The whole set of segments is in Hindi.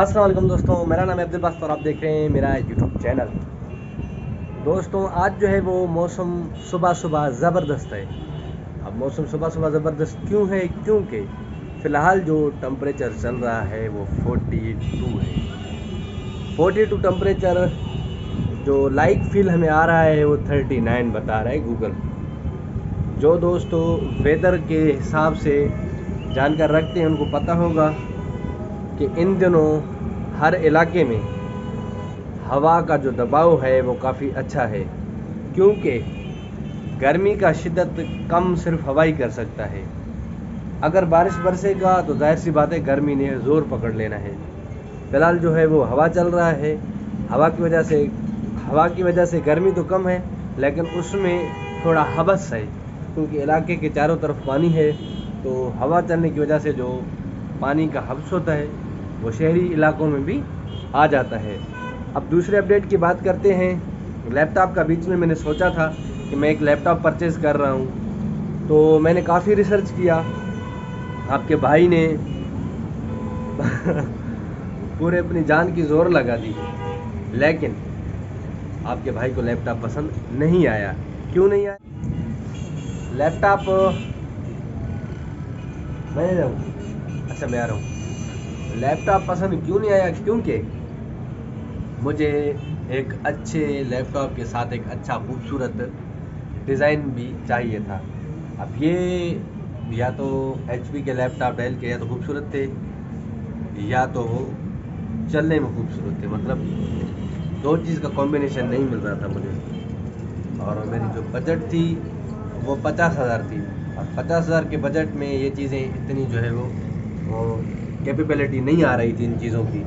अस्सलाम वालेकुम दोस्तों, मेरा नाम है अब्दुल बास्त और आप देख रहे हैं मेरा यूट्यूब चैनल। दोस्तों आज जो है वो मौसम सुबह सुबह ज़बरदस्त है। अब मौसम सुबह सुबह ज़बरदस्त क्यों है? क्योंकि फ़िलहाल जो टम्परेचर चल रहा है वो 42 है। 42 टम्परेचर जो लाइक फील हमें आ रहा है वो 39 बता रहा है गूगल। जो दोस्तों वेदर के हिसाब से जानकार रखते हैं उनको पता होगा कि इन दिनों हर इलाके में हवा का जो दबाव है वो काफ़ी अच्छा है, क्योंकि गर्मी का शिद्दत कम सिर्फ हवा ही कर सकता है। अगर बारिश बरसेगा तो जाहिर सी बात है गर्मी ने ज़ोर पकड़ लेना है। फ़िलहाल जो है वो हवा चल रहा है। हवा की वजह से गर्मी तो कम है, लेकिन उसमें थोड़ा हबस है, क्योंकि इलाके के चारों तरफ पानी है। तो हवा चलने की वजह से जो पानी का हब्स होता है वो शहरी इलाकों में भी आ जाता है। अब दूसरे अपडेट की बात करते हैं। लैपटॉप का बीच में मैंने सोचा था कि मैं एक लैपटॉप परचेज़ कर रहा हूँ, तो मैंने काफ़ी रिसर्च किया। आपके भाई ने पूरे अपनी जान की जोर लगा दी, लेकिन आपके भाई को लैपटॉप पसंद नहीं आया। क्यों नहीं आया? लैपटॉप मैं जाऊँ, अच्छा मैं आ रहा हूँ। लैपटॉप पसंद क्यों नहीं आया? क्योंकि मुझे एक अच्छे लैपटॉप के साथ एक अच्छा खूबसूरत डिज़ाइन भी चाहिए था। अब ये या तो HP के लैपटॉप डेल के या तो खूबसूरत थे या तो वो चलने में खूबसूरत थे, मतलब दो चीज़ का कॉम्बिनेशन नहीं मिल रहा था मुझे। और मेरी जो बजट थी वो 50,000 थी। अब 50,000 के बजट में ये चीज़ें इतनी जो है वो कैपेबिलिटी नहीं आ रही थी इन चीज़ों की,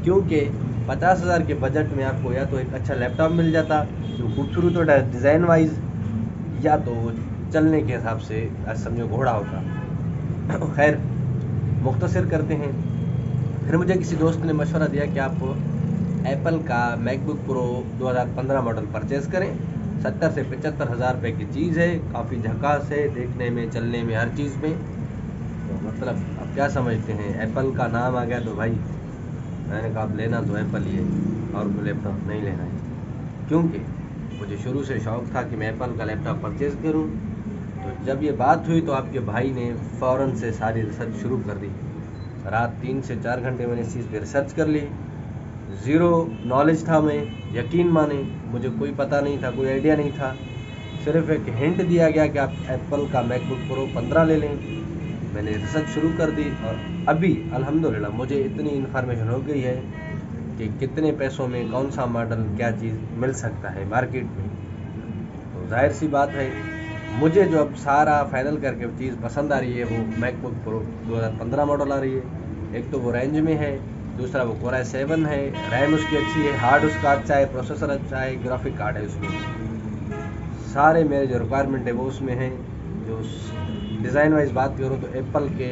क्योंकि 50,000 के बजट में आपको या तो एक अच्छा लैपटॉप मिल जाता जो खूबसूरत होता है डिज़ाइन वाइज, या तो वो चलने के हिसाब से समझो घोड़ा होता। खैर मुख्तसर करते हैं। फिर मुझे किसी दोस्त ने मशवरा दिया कि आप एप्पल का मैकबुक प्रो 2015 मॉडल परचेज़ करें। 70 से 75,000 रुपये की चीज़ है, काफ़ी झकास है देखने में, चलने में, हर चीज़ में। तो मतलब अब क्या समझते हैं, एप्पल का नाम आ गया तो भाई मैंने कहा अब लेना तो एप्पल ही है और कोई लैपटॉप नहीं लेना है, क्योंकि मुझे शुरू से शौक़ था कि मैं एप्पल का लैपटॉप परचेज़ करूं। तो जब ये बात हुई तो आपके भाई ने फ़ौरन से सारी रिसर्च शुरू कर दी। रात 3 से 4 घंटे मैंने इस चीज़ पर रिसर्च कर ली। ज़ीरो नॉलेज था, मैं यकीन माने मुझे कोई पता नहीं था, कोई आइडिया नहीं था। सिर्फ एक हिंट दिया गया कि आप एप्पल का मैकबुक प्रो 15 ले लें। मैंने रिसर्च शुरू कर दी और अभी अल्हम्दुलिल्लाह मुझे इतनी इन्फॉर्मेशन हो गई है कि कितने पैसों में कौन सा मॉडल क्या चीज़ मिल सकता है मार्केट में। तो जाहिर सी बात है मुझे जो अब सारा फाइनल करके चीज़ पसंद आ रही है वो मैकबुक प्रो 2015 मॉडल आ रही है। एक तो वो रेंज में है, दूसरा वो कोर i7 है, रैम उसकी अच्छी है, हार्ड उसका अच्छा है, प्रोसेसर अच्छा है, ग्राफिक कार्ड है उसमें, सारे मेरे जो रिक्वायरमेंट है वो उसमें है। जो डिज़ाइन वाइज बात करूँ तो एप्पल के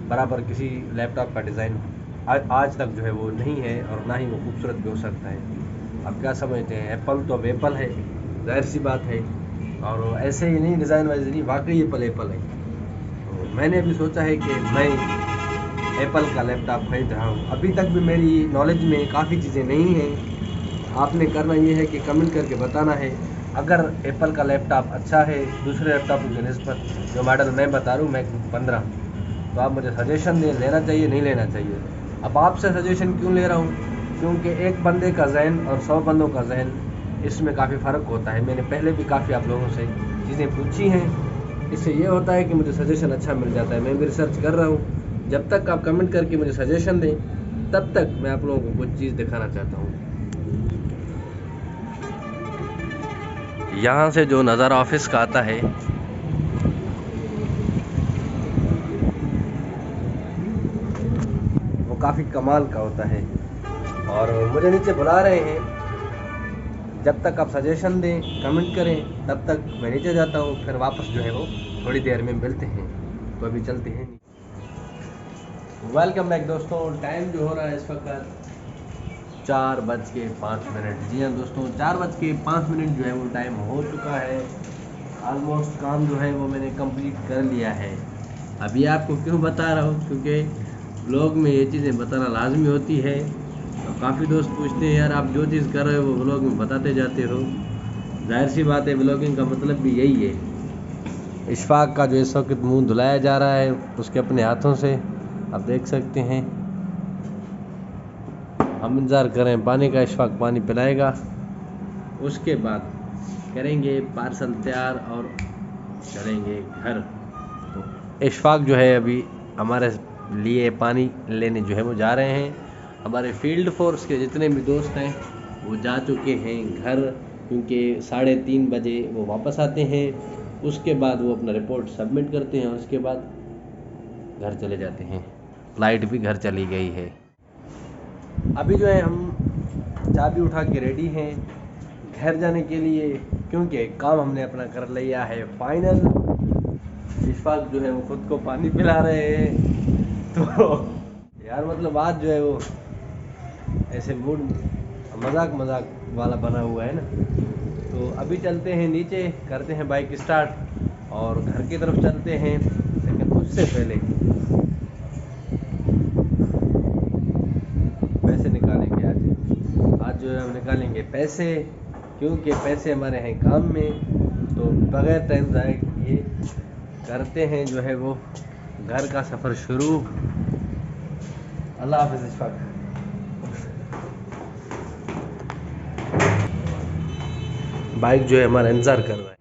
बराबर किसी लैपटॉप का डिज़ाइन आज तक जो है वो नहीं है, और ना ही वो खूबसूरत भी हो सकता है। अब क्या समझते हैं, एप्पल तो अब एप्पल है, जाहिर सी बात है। और ऐसे ही नहीं, डिज़ाइन वाइज नहीं, वाकई एप्पल है। तो मैंने अभी सोचा है कि मैं एप्पल का लैपटॉप खरीद रहा हूँ। अभी तक भी मेरी नॉलेज में काफ़ी चीज़ें नहीं हैं। आपने करना ये है कि कमेंट करके बताना है अगर एप्पल का लैपटॉप अच्छा है दूसरे लैपटॉप की निस्बत, जो मॉडल मैं बता रहा हूँ मैकबुक 15, तो आप मुझे सजेशन दें, लेना चाहिए नहीं लेना चाहिए। अब आपसे सजेशन क्यों ले रहा हूँ? क्योंकि एक बंदे का जहन और 100 बंदों का जहन, इसमें काफ़ी फ़र्क होता है। मैंने पहले भी काफ़ी आप लोगों से चीज़ें पूछी हैं, इससे ये होता है कि मुझे सजेशन अच्छा मिल जाता है। मैं भी रिसर्च कर रहा हूँ। जब तक आप कमेंट करके मुझे सजेशन दें तब तक मैं आप लोगों को कुछ चीज़ दिखाना चाहता हूँ। यहाँ से जो नज़ारा ऑफिस का आता है वो काफ़ी कमाल का होता है। और मुझे नीचे बुला रहे हैं, जब तक आप सजेशन दें, कमेंट करें, तब तक मैं नीचे जाता हूँ। फिर वापस जो है वो थोड़ी देर में मिलते हैं। तो अभी चलते हैं। वेलकम बैक दोस्तों। टाइम जो हो रहा है इस वक्त 4:05। जी हाँ दोस्तों, 4:05 जो है वो टाइम हो चुका है। ऑलमोस्ट काम जो है वो मैंने कंप्लीट कर लिया है। अभी आपको क्यों बता रहा हूँ, क्योंकि ब्लॉग में ये चीज़ें बताना लाजमी होती है। तो काफ़ी दोस्त पूछते हैं यार आप जो चीज़ कर रहे हो वो ब्लॉग में बताते जाते हो। जाहिर सी बात है, ब्लॉगिंग का मतलब भी यही है। इशफाक का जो इस वक्त मुंह धुलाया जा रहा है उसके अपने हाथों से, आप देख सकते हैं। हम इंतज़ार करें पानी का, इशफाक पानी पिलाएगा, उसके बाद करेंगे पार्सल तैयार और चलेंगे घर। तो इशफाक जो है अभी हमारे लिए पानी लेने जो है वो जा रहे हैं। हमारे फील्ड फोर्स के जितने भी दोस्त हैं वो जा चुके हैं घर, क्योंकि 3:30 बजे वो वापस आते हैं। उसके बाद वो अपना रिपोर्ट सबमिट करते हैं, उसके बाद घर चले जाते हैं। फ्लाइट भी घर चली गई है। अभी जो है हम चाबी उठा के रेडी हैं घर जाने के लिए, क्योंकि काम हमने अपना कर लिया है फाइनल। इशफाक जो है वो खुद को पानी पिला रहे हैं। तो यार मतलब आज जो है वो ऐसे मूड मजाक वाला बना हुआ है ना। तो अभी चलते हैं नीचे, करते हैं बाइक स्टार्ट और घर की तरफ चलते हैं। लेकिन उससे पहले पैसे निकालेंगे। आज जो है हम निकालेंगे पैसे, क्योंकि पैसे हमारे हैं काम में। तो बगैर टाइम ज़ाया किए करते हैं जो है वो घर का सफ़र शुरू। अल्लाह हाफ़िज़ इशफाक। बाइक जो है हमारा इंतज़ार कर रहा है।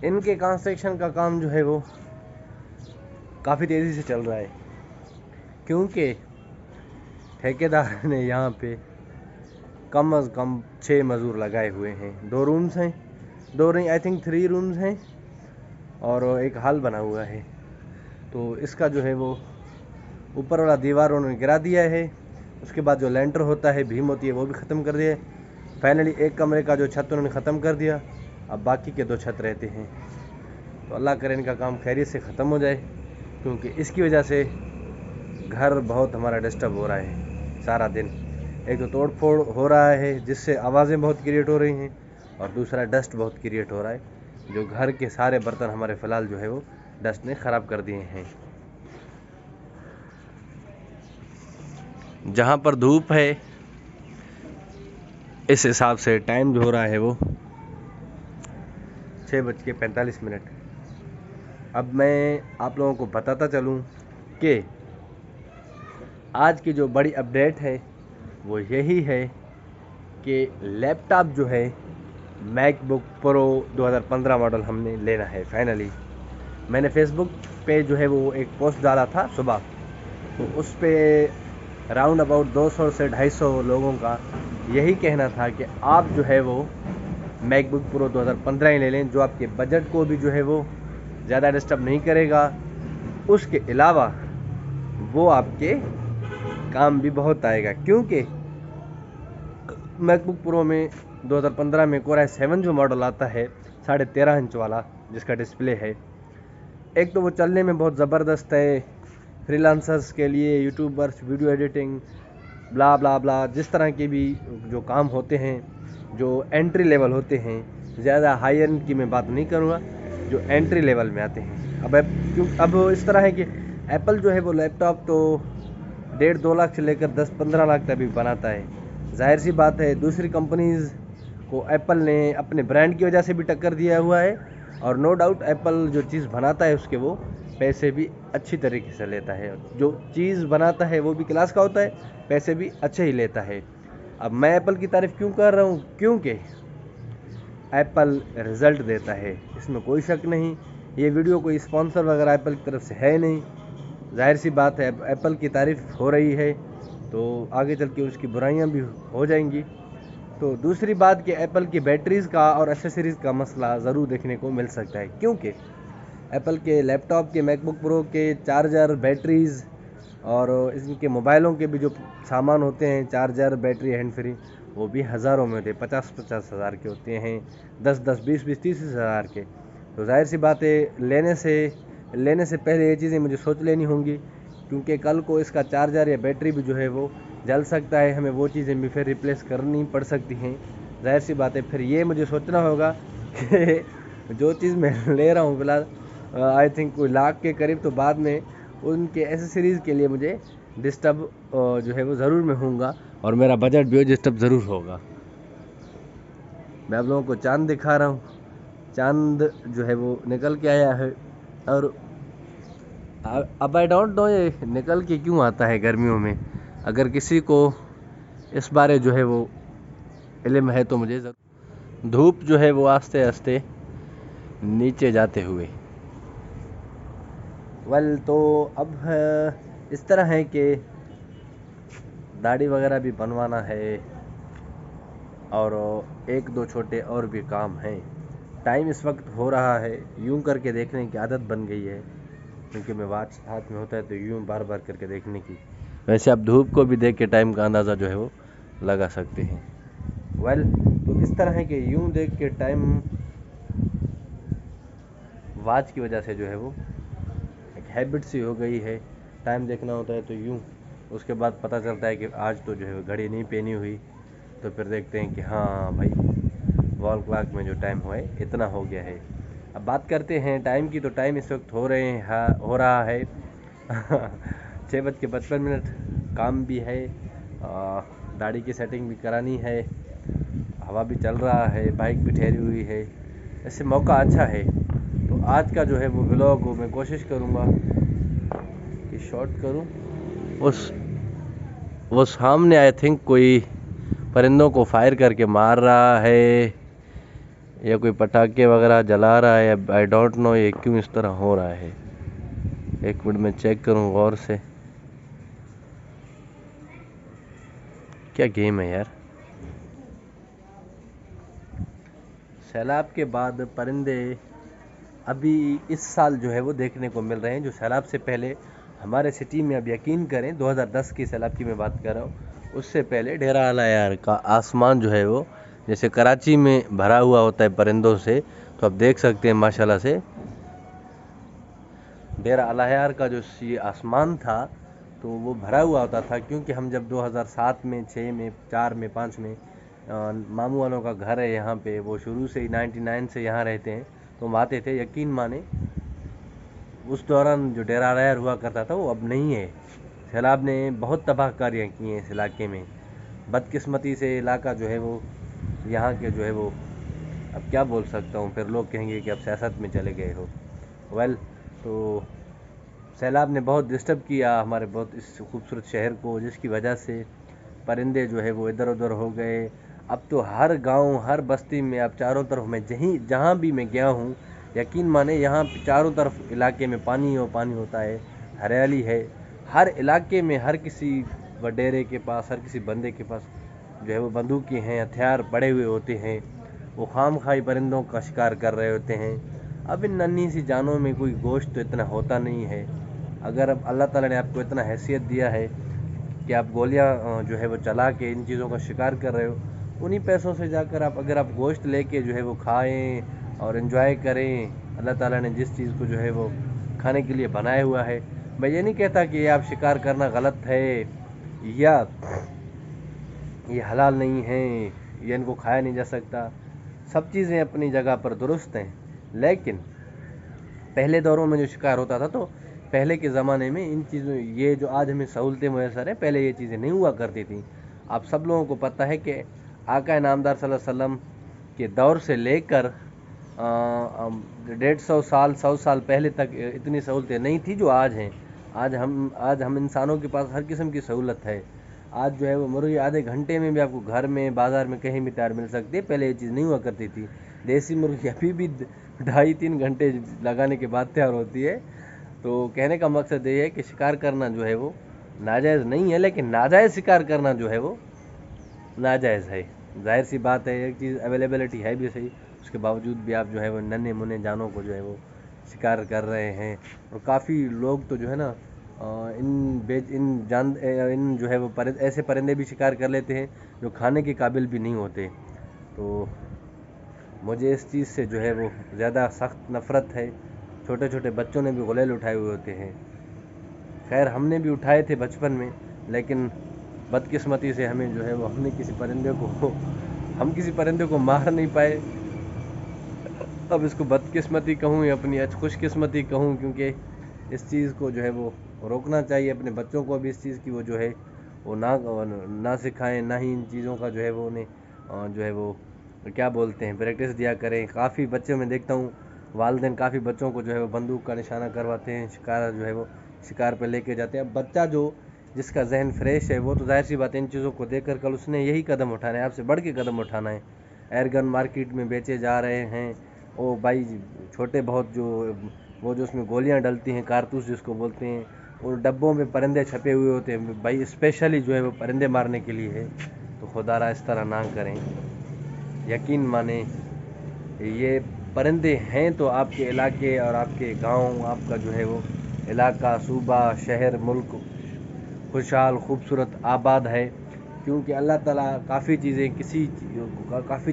इनके कंस्ट्रक्शन का काम जो है वो काफ़ी तेज़ी से चल रहा है, क्योंकि ठेकेदार ने यहाँ पे कम अज़ कम 6 मज़दूर लगाए हुए हैं। 2 रूम्स हैं, 2 नहीं आई थिंक 3 रूम्स हैं और एक हॉल बना हुआ है। तो इसका जो है वो ऊपर वाला दीवार उन्होंने गिरा दिया है। उसके बाद जो लेंटर होता है, भीम होती है, वो भी ख़त्म कर दिया है। फाइनली एक कमरे का जो छत उन्होंने ख़त्म कर दिया, अब बाकी के 2 छत रहते हैं। तो अल्लाह करे इनका काम खैरियत से ख़त्म हो जाए, क्योंकि इसकी वजह से घर बहुत हमारा डिस्टर्ब हो रहा है सारा दिन। एक तो तोड़ फोड़ हो रहा है जिससे आवाज़ें बहुत क्रिएट हो रही हैं, और दूसरा डस्ट बहुत क्रिएट हो रहा है। जो घर के सारे बर्तन हमारे फ़िलहाल जो है वो डस्ट ने ख़राब कर दिए हैं। जहाँ पर धूप है इस हिसाब से टाइम जो हो रहा है वो 6:45। अब मैं आप लोगों को बताता चलूँ कि आज की जो बड़ी अपडेट है वो यही है कि लैपटॉप जो है मैकबुक प्रो 2015 मॉडल हमने लेना है फाइनली। मैंने फेसबुक पे जो है वो एक पोस्ट डाला था सुबह, तो उस पे राउंड अबाउट 200 से 250 लोगों का यही कहना था कि आप जो है वो मैकबुक प्रो 2015 ही ले लें, जो आपके बजट को भी जो है वो ज़्यादा डिस्टर्ब नहीं करेगा। उसके अलावा वो आपके काम भी बहुत आएगा, क्योंकि मैकबुक प्रो में 2015 में कोर i7 जो मॉडल आता है 13.5 इंच वाला जिसका डिस्प्ले है, एक तो वो चलने में बहुत ज़बरदस्त है। फ्रीलांसर्स के लिए, यूट्यूबर्स, वीडियो एडिटिंग, ब्ला ब्ला ब्ला, जिस तरह के भी जो काम होते हैं, जो एंट्री लेवल होते हैं, ज़्यादा हाई एंड की मैं बात नहीं करूँगा, जो एंट्री लेवल में आते हैं। अब इस तरह है कि एप्पल जो है वो लैपटॉप तो 1.5-2 लाख से लेकर 10-15 लाख तक भी बनाता है। जाहिर सी बात है दूसरी कंपनीज़ को एप्पल ने अपने ब्रांड की वजह से भी टक्कर दिया हुआ है, और नो डाउट एप्पल जो चीज़ बनाता है उसके वो पैसे भी अच्छी तरीके से लेता है। जो चीज़ बनाता है वो भी क्लास का होता है, पैसे भी अच्छे ही लेता है। अब मैं एप्पल की तारीफ़ क्यों कर रहा हूँ, क्योंकि एप्पल रिज़ल्ट देता है, इसमें कोई शक नहीं। ये वीडियो कोई स्पॉन्सर वगैरह एप्पल की तरफ से है नहीं, जाहिर सी बात है एप्पल की तारीफ़ हो रही है तो आगे चल के उसकी बुराइयां भी हो जाएंगी। तो दूसरी बात कि एप्पल की बैटरीज़ का और एसेसरीज़ का मसला ज़रूर देखने को मिल सकता है, क्योंकि एप्पल के लैपटॉप के, मैकबुक प्रो के चार्जर, बैटरीज़ और इनके मोबाइलों के भी जो सामान होते हैं, चार्जर, बैटरी, हैंड फ्री, वो भी हज़ारों में होते हैं। 50-50 हज़ार के होते हैं, 10-10, 20-20, 30 हज़ार के। तो जाहिर सी बात है लेने से पहले ये चीज़ें मुझे सोच लेनी होंगी, क्योंकि कल को इसका चार्जर या बैटरी भी जो है वो जल सकता है, हमें वो चीज़ें भी फिर रिप्लेस करनी पड़ सकती हैं। जाहिर सी बात है फिर ये मुझे सोचना होगा कि जो चीज़ मैं ले रहा हूँ फ़िलहाल आई थिंक कोई लाख के करीब। तो बाद में उनके एसेसरीज़ के लिए मुझे डिस्टर्ब जो है वो ज़रूर मैं होऊंगा, और मेरा बजट भी डिस्टर्ब ज़रूर होगा। मैं आप लोगों को चांद दिखा रहा हूँ। चांद जो है वो निकल के आया है, और अब आई डोंट नो ये निकल के क्यों आता है गर्मियों में। अगर किसी को इस बारे जो है वो इल्म है तो मुझे ज़रूर। धूप जो है वो आस्ते आस्ते नीचे जाते हुए, तो अब इस तरह है कि दाढ़ी वगैरह भी बनवाना है, और एक दो छोटे और भी काम हैं। टाइम इस वक्त हो रहा है, यूं करके देखने की आदत बन गई है, क्योंकि मैं वॉच हाथ में होता है तो यूं बार बार करके देखने की। वैसे आप धूप को भी देख के टाइम का अंदाज़ा जो है वो लगा सकते हैं। तो इस तरह है कि यूं देख के टाइम वॉच की वजह से जो है वो एक हैबिट सी हो गई है। टाइम देखना होता है तो यूं, उसके बाद पता चलता है कि आज तो जो है घड़ी नहीं पहनी हुई, तो फिर देखते हैं कि हाँ भाई वॉल क्लॉक में जो टाइम हुआ है इतना हो गया है। अब बात करते हैं टाइम की, तो टाइम इस वक्त हो रहा है 6:55। काम भी है, दाढ़ी की सेटिंग भी करानी है, हवा भी चल रहा है, बाइक भी ठहरी हुई है, ऐसे मौका अच्छा है। तो आज का जो है वो व्लॉग मैं कोशिश करूँगा कि शॉर्ट करूँ। उस वो सामने आई थिंक कोई परिंदों को फायर करके मार रहा है, या कोई पटाखे वगैरह जला रहा है। आई डोंट नो ये क्यों इस तरह हो रहा है। एक मिनट में चेक करूँ गौर से। क्या गेम है यार। सैलाब के बाद परिंदे अभी इस साल जो है वो देखने को मिल रहे हैं, जो सैलाब से पहले हमारे सिटी में, अब यकीन करें 2010 की सैलाब की मैं बात कर रहा हूँ, उससे पहले डेरा आला यार का आसमान जो है वो जैसे कराची में भरा हुआ होता है परिंदों से, तो आप देख सकते हैं माशाल्लाह से डेरा आला यार का जो ये आसमान था तो वो भरा हुआ होता था। क्योंकि हम जब 2007 में, 6 में, 4 में, 5 में मामू वालों का घर है यहाँ पे, वो शुरू से ही 99 से यहाँ रहते हैं, तो हम आते थे। यकीन माने उस दौरान जो डेरा रायर हुआ करता था वो अब नहीं है। सैलाब ने बहुत तबाहकारियाँ की हैं इस इलाके में। बदकिस्मती से इलाका जो है वो, यहाँ के जो है वो, अब क्या बोल सकता हूँ, फिर लोग कहेंगे कि अब सियासत में चले गए हो। तो सैलाब ने बहुत डिस्टर्ब किया हमारे बहुत इस खूबसूरत शहर को, जिसकी वजह से परिंदे जो है वो इधर उधर हो गए। अब तो हर गांव, हर बस्ती में, अब चारों तरफ मैं जहाँ भी मैं गया हूँ, यकीन माने यहाँ चारों तरफ इलाके में पानी हो पानी होता है, हरियाली है। हर इलाके में हर किसी वडेरे के पास, हर किसी बंदे के पास जो है वो बंदूकें हैं, हथियार पड़े हुए होते हैं। वो खाम खाई परिंदों का शिकार कर रहे होते हैं। अब इन नन्ही सी जानों में कोई गोश्त तो इतना होता नहीं है। अगर अब अल्लाह ताला ने आपको इतना हैसियत दिया है कि आप गोलियां जो है वो चला के इन चीज़ों का शिकार कर रहे हो, उन्हीं पैसों से जाकर आप, अगर आप गोश्त लेके जो है वो खाएं और एंजॉय करें, अल्लाह ताला ने जिस चीज़ को जो है वो खाने के लिए बनाया हुआ है। मैं ये नहीं कहता कि ये आप शिकार करना गलत है, या ये हलाल नहीं है, या इनको खाया नहीं जा सकता। सब चीज़ें अपनी जगह पर दुरुस्त हैं, लेकिन पहले दौरों में जो शिकार होता था, तो पहले के ज़माने में इन चीज़ों, ये जो आज हमें सहूलतें मैसर हैं, पहले ये चीज़ें नहीं हुआ करती थी। आप सब लोगों को पता है कि आका नामदार सल्लल्लाहु अलैहि वसल्लम के दौर से लेकर 150 साल, 100 साल पहले तक इतनी सहूलतें नहीं थी जो आज हैं। आज हम इंसानों के पास हर किस्म की सहूलत है। आज जो है वो मुर्गी आधे घंटे में भी आपको घर में, बाज़ार में, कहीं भी तैयार मिल सकती है। पहले ये चीज़ नहीं हुआ करती थी। देसी मुर्गी अभी भी 2.5-3 घंटे लगाने के बाद तैयार होती है। तो कहने का मकसद ये है कि शिकार करना जो है वो नाजायज़ नहीं है, लेकिन नाजायज़ शिकार करना जो है वो नाजायज़ है। जाहिर सी बात है, एक चीज़ अवेलेबिलिटी है भी सही, उसके बावजूद भी आप जो है वो नन्हे मुन्ने जानों को जो है वो शिकार कर रहे हैं। और काफ़ी लोग तो जो है ना इन जो है वो ऐसे परिंदे भी शिकार कर लेते हैं जो खाने के काबिल भी नहीं होते। तो मुझे इस चीज़ से जो है वो ज़्यादा सख्त नफ़रत है। छोटे छोटे बच्चों ने भी गुलेल उठाए हुए होते हैं। खैर हमने भी उठाए थे बचपन में, लेकिन बदकिस्मती से हमें जो है वो हम किसी परिंदे को मार नहीं पाए। अब इसको बदकिस्मती कहूँ या अपनी खुशकिस्मती कहूँ, क्योंकि इस चीज़ को जो है वो रोकना चाहिए। अपने बच्चों को भी इस चीज़ की वो जो है वो ना सिखाएं, ना ही इन चीज़ों का जो है वो उन्हें जो है वो क्या बोलते हैं प्रैक्टिस दिया करें। काफ़ी बच्चों में देखता हूँ वालिदैन काफ़ी बच्चों को जो है वो बंदूक का निशाना करवाते हैं, शिकार जो है वो शिकार पे लेके जाते हैं। अब बच्चा जिसका जहन फ्रेश है वो तो जाहिर सी बात है इन चीज़ों को देखकर कल उसने यही कदम उठाना है, आपसे बढ़ के कदम उठाना है। एयरगन मार्केट में बेचे जा रहे हैं, ओ भाई छोटे बहुत वो जो उसमें गोलियां डलती हैं, कारतूस जिसको बोलते हैं, और डब्बों में परिंदे छपे हुए होते हैं भाई, स्पेशली जो है वो परिंदे मारने के लिए है। तो खुदारा इस तरह ना करें, यकीन माने ये परिंदे हैं तो आपके इलाके और आपके गांव, आपका जो है वो इलाका, सूबा, शहर, मुल्क खुशहाल खूबसूरत आबाद है। क्योंकि अल्लाह ताला काफ़ी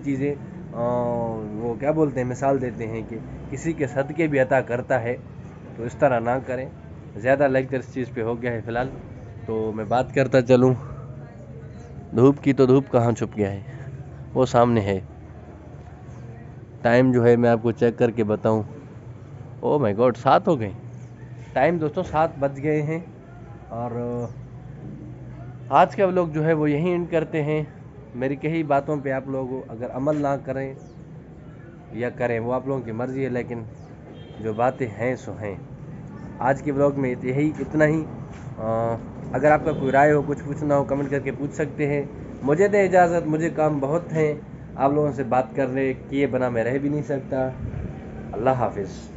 चीज़ें वो क्या बोलते हैं मिसाल देते हैं कि किसी के सदक़े भी अता करता है। तो इस तरह ना करें। ज़्यादा लेक्चर इस चीज़ पे हो गया है फ़िलहाल, तो मैं बात करता चलूँ। धूप की तो धूप कहाँ छुप गया है, वो सामने है। टाइम जो है मैं आपको चेक करके बताऊँ, ओह माय गॉड 7 हो गए। टाइम दोस्तों 7 बज गए हैं। और आज का व्लॉग जो है वो यहीं एंड करते हैं। मेरी कही बातों पे आप लोग अगर अमल ना करें या करें वो आप लोगों की मर्ज़ी है, लेकिन जो बातें हैं सो हैं। आज के व्लॉग में यही इतना ही। अगर आपका कोई राय हो, कुछ पूछना हो, कमेंट करके पूछ सकते हैं। मुझे दें इजाज़त, मुझे काम बहुत हैं। आप लोगों से बात कर रहे किए बना मैं रह भी नहीं सकता। अल्लाह हाफिज़।